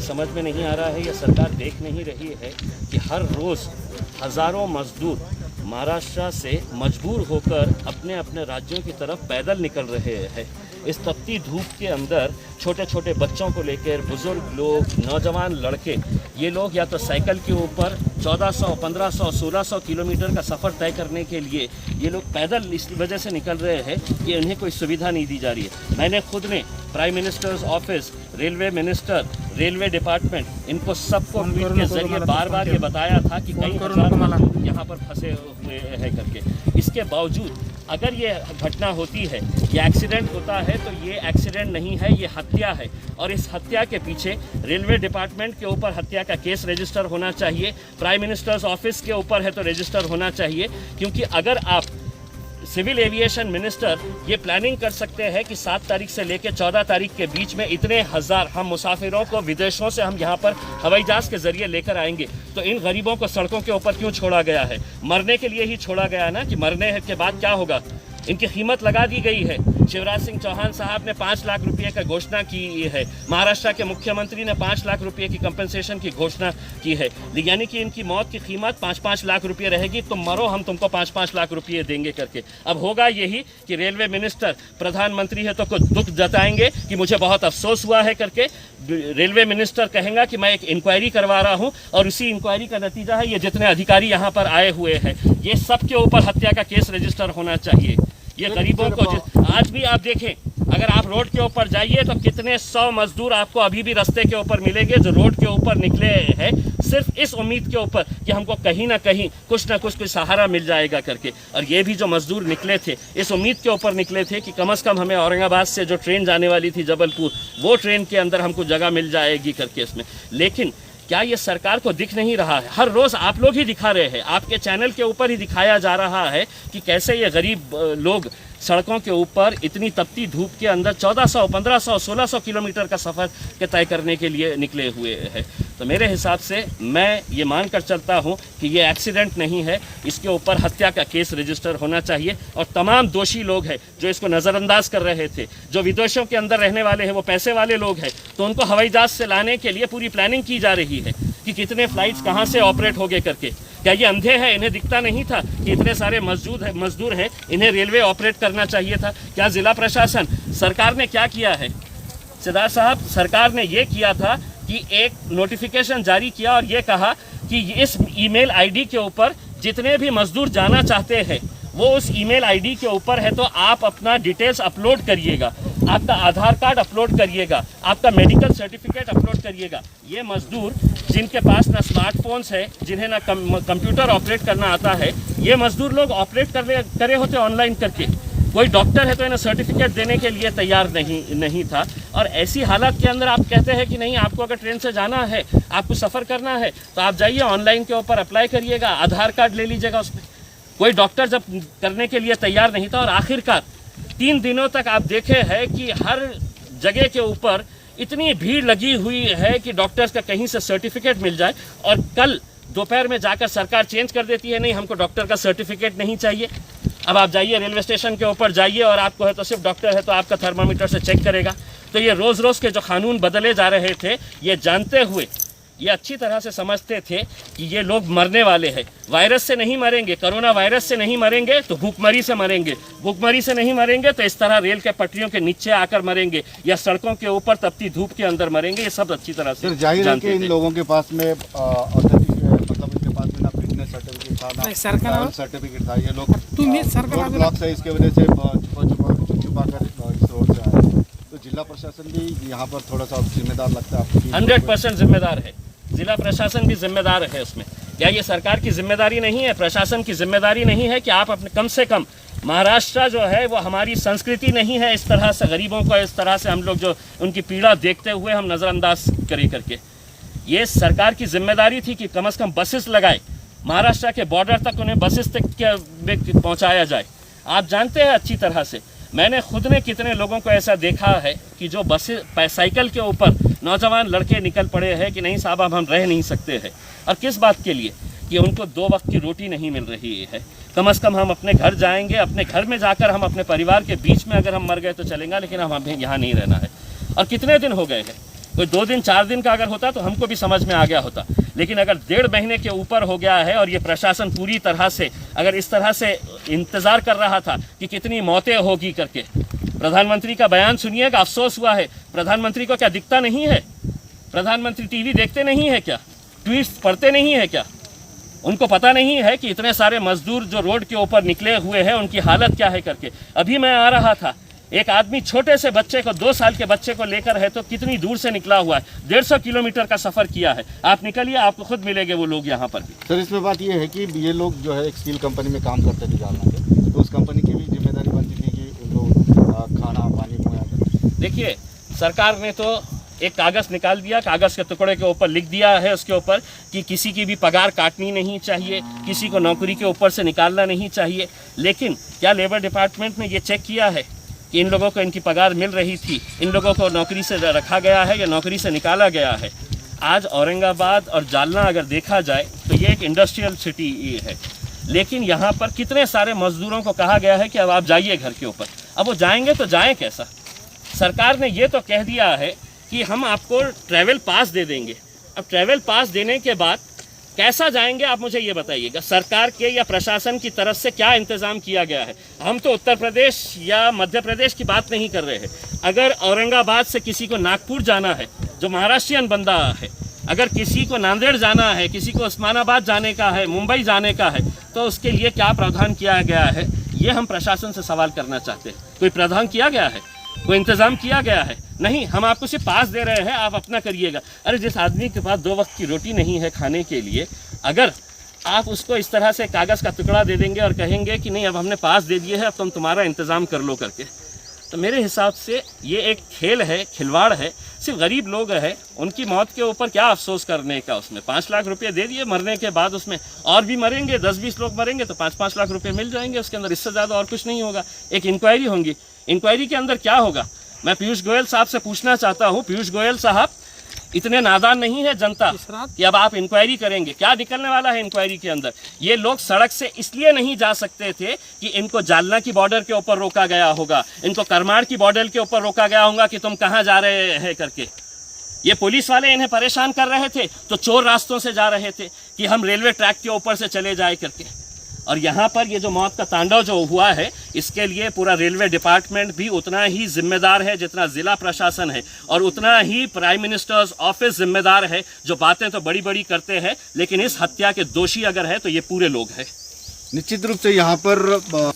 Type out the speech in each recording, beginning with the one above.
समझ में नहीं आ रहा है या सरकार देख नहीं रही है कि हर रोज़ हज़ारों मजदूर महाराष्ट्र से मजबूर होकर अपने अपने राज्यों की तरफ पैदल निकल रहे हैं। इस तपती धूप के अंदर छोटे छोटे बच्चों को लेकर बुज़ुर्ग लोग, नौजवान लड़के, ये लोग या तो साइकिल के ऊपर 1400, 1500, 1600 किलोमीटर का सफ़र तय करने के लिए ये लोग पैदल इस वजह से निकल रहे हैं कि उन्हें कोई सुविधा नहीं दी जा रही है। मैंने खुद ने prime minister's office, railway minister, railway department, इनको सबको ट्वीट के जरिए बार बार ये बताया था कि कई हजार लोग यहाँ पर फंसे हुए हैं करके। इसके बावजूद अगर ये घटना होती है, ये एक्सीडेंट होता है, तो ये एक्सीडेंट नहीं है, ये हत्या है। और इस हत्या के पीछे रेलवे डिपार्टमेंट के ऊपर हत्या का केस रजिस्टर होना चाहिए, प्राइम मिनिस्टर्स ऑफिस के ऊपर है तो रजिस्टर होना चाहिए। क्योंकि अगर आप सिविल एविएशन मिनिस्टर ये प्लानिंग कर सकते हैं कि 7 तारीख से लेकर 14 तारीख के बीच में इतने हज़ार हम मुसाफिरों को विदेशों से हम यहाँ पर हवाई जहाज़ के ज़रिए लेकर आएंगे, तो इन गरीबों को सड़कों के ऊपर क्यों छोड़ा गया है? मरने के लिए ही छोड़ा गया ना, कि मरने के बाद क्या होगा? इनकी कीमत लगा दी गई है। शिवराज सिंह चौहान साहब ने 5 लाख रुपये का घोषणा की है, महाराष्ट्र के मुख्यमंत्री ने 5 लाख रुपये की कंपनसेशन की घोषणा की है। यानी कि इनकी मौत की कीमत 5-5 लाख रुपये रहेगी। तुम मरो, हम तुमको 5-5 लाख रुपये देंगे करके। अब होगा यही कि रेलवे मिनिस्टर, प्रधानमंत्री है तो कुछ दुख जताएंगे कि मुझे बहुत अफसोस हुआ है करके। रेलवे मिनिस्टर कहेगा कि मैं एक इंक्वायरी करवा रहा हूँ, और उसी इंक्वायरी का नतीजा है ये जितने अधिकारी यहाँ पर आए हुए हैं, ये सबके ऊपर हत्या का केस रजिस्टर होना चाहिए। ये गरीबों को आज भी आप देखें, अगर आप रोड के ऊपर जाइए तो कितने 100 मजदूर आपको अभी भी रास्ते के ऊपर मिलेंगे जो रोड के ऊपर निकले हैं सिर्फ इस उम्मीद के ऊपर कि हमको कहीं ना कहीं कुछ ना कुछ सहारा मिल जाएगा करके। और ये भी जो मजदूर निकले थे इस उम्मीद के ऊपर निकले थे कि कम से कम हमें औरंगाबाद से जो ट्रेन जाने वाली थी जबलपुर, वो ट्रेन के अंदर हमको जगह मिल जाएगी करके इसमें। लेकिन क्या ये सरकार को दिख नहीं रहा है? हर रोज़ आप लोग ही दिखा रहे हैं, आपके चैनल के ऊपर ही दिखाया जा रहा है कि कैसे ये गरीब लोग सड़कों के ऊपर इतनी तपती धूप के अंदर 1400, 1500, 1600 किलोमीटर का सफ़र के तय करने के लिए निकले हुए हैं। तो मेरे हिसाब से मैं ये मान कर चलता हूँ कि ये एक्सीडेंट नहीं है, इसके ऊपर हत्या का केस रजिस्टर होना चाहिए। और तमाम दोषी लोग हैं जो इसको नज़रअंदाज कर रहे थे, जो विदेशों के अंदर रहने वाले हैं, वो पैसे वाले लोग हैं, तो उनको हवाई जहाज़ से लाने के लिए पूरी प्लानिंग की जा रही है कि कितने फ़्लाइट्स कहाँ से ऑपरेट होंगे करके। क्या ये अंधे हैं, इन्हें दिखता नहीं था कि इतने सारे मजदूर हैं, इन्हें रेलवे ऑपरेट करना चाहिए था? क्या ज़िला प्रशासन, सरकार ने क्या किया है? सिद्धार्थ साहब, सरकार ने ये किया था कि एक नोटिफिकेशन जारी किया और ये कहा कि इस ईमेल आईडी के ऊपर जितने भी मजदूर जाना चाहते हैं वो उस ईमेल आईडी के ऊपर है, तो आप अपना डिटेल्स अपलोड करिएगा, आपका आधार कार्ड अपलोड करिएगा, आपका मेडिकल सर्टिफिकेट अपलोड करिएगा। ये मजदूर जिनके पास ना स्मार्टफोन्स है, जिन्हें ना कंप्यूटर ऑपरेट करना आता है, ये मजदूर लोग ऑपरेट करे होते ऑनलाइन करके। कोई डॉक्टर है तो इन्हें सर्टिफिकेट देने के लिए तैयार नहीं था। और ऐसी हालत के अंदर आप कहते हैं कि नहीं, आपको अगर ट्रेन से जाना है, आपको सफ़र करना है, तो आप जाइए ऑनलाइन के ऊपर अप्लाई करिएगा, आधार कार्ड ले लीजिएगा उसमें। कोई डॉक्टर जब करने के लिए तैयार नहीं था। और आखिरकार 3 दिनों तक आप देखे हैं कि हर जगह के ऊपर इतनी भीड़ लगी हुई है कि डॉक्टर्स का कहीं से सर्टिफिकेट मिल जाए, और कल दोपहर में जाकर सरकार चेंज कर देती है, नहीं हमको डॉक्टर का सर्टिफिकेट नहीं चाहिए। अब आप जाइए रेलवे स्टेशन के ऊपर जाइए, और आपको है तो सिर्फ डॉक्टर है तो आपका थर्मामीटर से चेक करेगा। तो ये रोज़ रोज़ के जो कानून बदले जा रहे थे, ये जानते हुए, ये अच्छी तरह से समझते थे कि ये लोग मरने वाले हैं। वायरस से नहीं मरेंगे, कोरोना वायरस से नहीं मरेंगे तो भूखमरी से मरेंगे, भूखमरी से नहीं मरेंगे तो इस तरह रेल के पटरियों के नीचे आकर मरेंगे, या सड़कों के ऊपर तपती धूप के अंदर मरेंगे। ये सब अच्छी तरह से जाहिर है कि इन लोगों के पास में मतलब इनके पास में ना फिटनेस सर्टिफिकेट था, ना सर्टिफिकेट था। ये लोग रोड ब्लॉक से इसके वजह से छुपा कर इस रोड से आए। तो जिला प्रशासन भी यहाँ पर थोड़ा सा जिम्मेदार लगता है आपको? 100% जिम्मेदार है, जिला प्रशासन भी जिम्मेदार है उसमें। क्या ये सरकार की जिम्मेदारी नहीं है, प्रशासन की जिम्मेदारी नहीं है कि आप अपने कम से कम, महाराष्ट्र जो है वो हमारी संस्कृति नहीं है इस तरह से गरीबों को, इस तरह से हम लोग जो उनकी पीड़ा देखते हुए हम नज़रअंदाज करी करके। ये सरकार की जिम्मेदारी थी कि कम से कम बसेस लगाए, महाराष्ट्र के बॉर्डर तक उन्हें बसेस तक पहुँचाया जाए। आप जानते हैं अच्छी तरह से, मैंने खुद ने कितने लोगों को ऐसा देखा है कि जो बसें साइकिल के ऊपर नौजवान लड़के निकल पड़े हैं कि नहीं साहब अब हम रह नहीं सकते हैं। और किस बात के लिए? कि उनको 2 वक्त की रोटी नहीं मिल रही है। कम से कम हम अपने घर जाएंगे, अपने घर में जाकर हम अपने परिवार के बीच में अगर हम मर गए तो चलेगा, लेकिन हम हमें यहाँ नहीं रहना है। और कितने दिन हो गए हैं, कोई 2 दिन 4 दिन का अगर होता तो हमको भी समझ में आ गया होता, लेकिन अगर 1.5 महीने के ऊपर हो गया है और ये प्रशासन पूरी तरह से अगर इस तरह से इंतज़ार कर रहा था कि कितनी मौतें होगी करके। प्रधानमंत्री का बयान सुनिएगा, अफसोस हुआ है। प्रधानमंत्री को क्या दिखता नहीं है? प्रधानमंत्री टीवी देखते नहीं है क्या? ट्वीट्स पढ़ते नहीं है क्या? उनको पता नहीं है कि इतने सारे मजदूर जो रोड के ऊपर निकले हुए हैं उनकी हालत क्या है करके। अभी मैं आ रहा था, एक आदमी छोटे से बच्चे को 2 साल के बच्चे को लेकर है तो कितनी दूर से निकला हुआ है, 150 किलोमीटर का सफ़र किया है। आप निकलिए, आपको खुद मिलेंगे वो लोग यहाँ पर भी। सर इसमें बात ये है कि ये लोग जो है एक स्टील कंपनी में काम करते थे जालना के, तो उस कंपनी की भी जिम्मेदारी बनती थी कि उनको खाना पानी मुहैया करना। देखिए, सरकार ने तो एक कागज़ निकाल दिया, कागज़ के टुकड़े के ऊपर लिख दिया है उसके ऊपर कि किसी की भी पगार काटनी नहीं चाहिए, किसी को नौकरी के ऊपर से निकालना नहीं चाहिए। लेकिन क्या लेबर डिपार्टमेंट ने ये चेक किया है कि इन लोगों को इनकी पगार मिल रही थी, इन लोगों को नौकरी से रखा गया है या नौकरी से निकाला गया है? आज औरंगाबाद और जालना अगर देखा जाए तो ये एक इंडस्ट्रियल सिटी है, लेकिन यहाँ पर कितने सारे मजदूरों को कहा गया है कि अब आप जाइए घर के ऊपर। अब वो जाएंगे तो जाएं कैसा? सरकार ने ये तो कह दिया है कि हम आपको ट्रैवल पास दे देंगे। अब ट्रैवल पास देने के बाद कैसा जाएंगे आप मुझे ये बताइएगा। सरकार के या प्रशासन की तरफ से क्या इंतज़ाम किया गया है? हम तो उत्तर प्रदेश या मध्य प्रदेश की बात नहीं कर रहे हैं। अगर औरंगाबाद से किसी को नागपुर जाना है, जो महाराष्ट्रियन बंदा है, अगर किसी को नांदेड़ जाना है, किसी को उस्मानाबाद जाने का है, मुंबई जाने का है, तो उसके लिए क्या प्रावधान किया गया है? ये हम प्रशासन से सवाल करना चाहते हैं। कोई प्रावधान किया गया है? कोई इंतज़ाम किया गया है? नहीं, हम आपको सिर्फ पास दे रहे हैं, आप अपना करिएगा। अरे जिस आदमी के पास 2 वक्त की रोटी नहीं है खाने के लिए, अगर आप उसको इस तरह से कागज़ का टुकड़ा दे देंगे और कहेंगे कि नहीं अब हमने पास दे दिए है, अब तुम तुम्हारा इंतज़ाम कर लो करके, तो मेरे हिसाब से ये एक खेल है, खिलवाड़ है। सिर्फ गरीब लोग हैं, उनकी मौत के ऊपर क्या अफसोस करने का? उसमें 5 लाख रुपये दे दिए, मरने के बाद उसमें और भी मरेंगे, 10-20 लोग मरेंगे तो 5-5 लाख रुपये मिल जाएंगे उसके अंदर, इससे ज़्यादा और कुछ नहीं होगा। एक इंक्वायरी होंगी, इंक्वायरी के अंदर क्या होगा? मैं पीयूष गोयल साहब से पूछना चाहता हूँ, पीयूष गोयल साहब, इतने नादान नहीं है जनता कि अब आप इंक्वायरी करेंगे? क्या निकलने वाला है इंक्वायरी के अंदर? ये लोग सड़क से इसलिए नहीं जा सकते थे कि इनको जालना की बॉर्डर के ऊपर रोका गया होगा, इनको करमाड़ की बॉर्डर के ऊपर रोका गया होगा कि तुम कहाँ जा रहे हैं करके। ये पुलिस वाले इन्हें परेशान कर रहे थे तो चोर रास्तों से जा रहे थे कि हम रेलवे ट्रैक के ऊपर से चले जाए करके। और यहाँ पर ये जो मौत का तांडव जो हुआ है, इसके लिए पूरा रेलवे डिपार्टमेंट भी उतना ही जिम्मेदार है जितना ज़िला प्रशासन है, और उतना ही प्राइम मिनिस्टर्स ऑफिस जिम्मेदार है। जो बातें तो बड़ी बड़ी करते हैं, लेकिन इस हत्या के दोषी अगर है तो ये पूरे लोग हैं। निश्चित रूप से यहाँ पर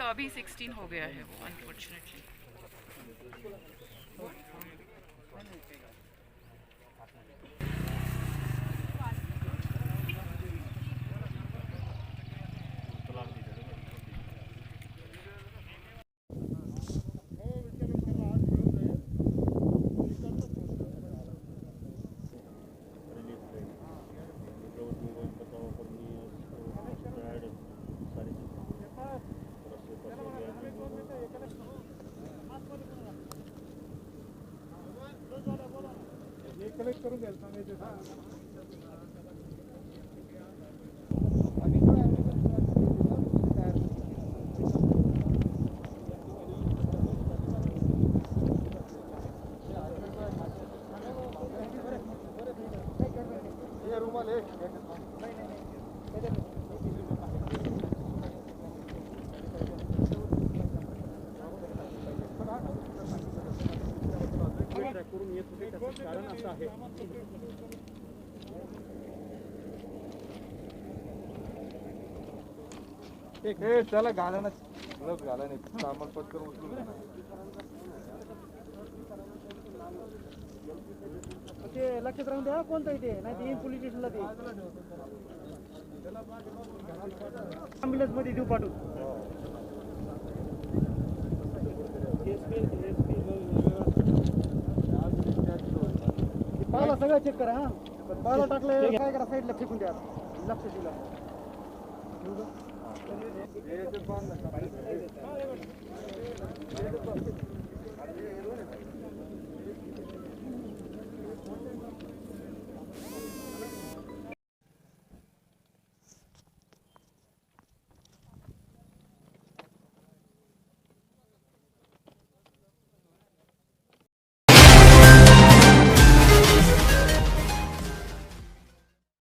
अभी 16 हो गया है वो, अनफॉर्चुनेटली। कलेक्ट करून द्याल सांगायचं. करून येत होते त्याचं कारण असं आहे. त्याला घालायला ग्लव्स घाला नाही, सामान पटकन उचलून घ्या. ते लक्षात राहून द्या कोणतं इथे, नाही ते पोलीस स्टेशनला ते ॲम्ब्युलन्स मध्ये देऊ पाठवू. पाला सगळं चेक करा. हा पाला टाकलं काय करा, साईडला फेकून द्या. लक्ष दिलं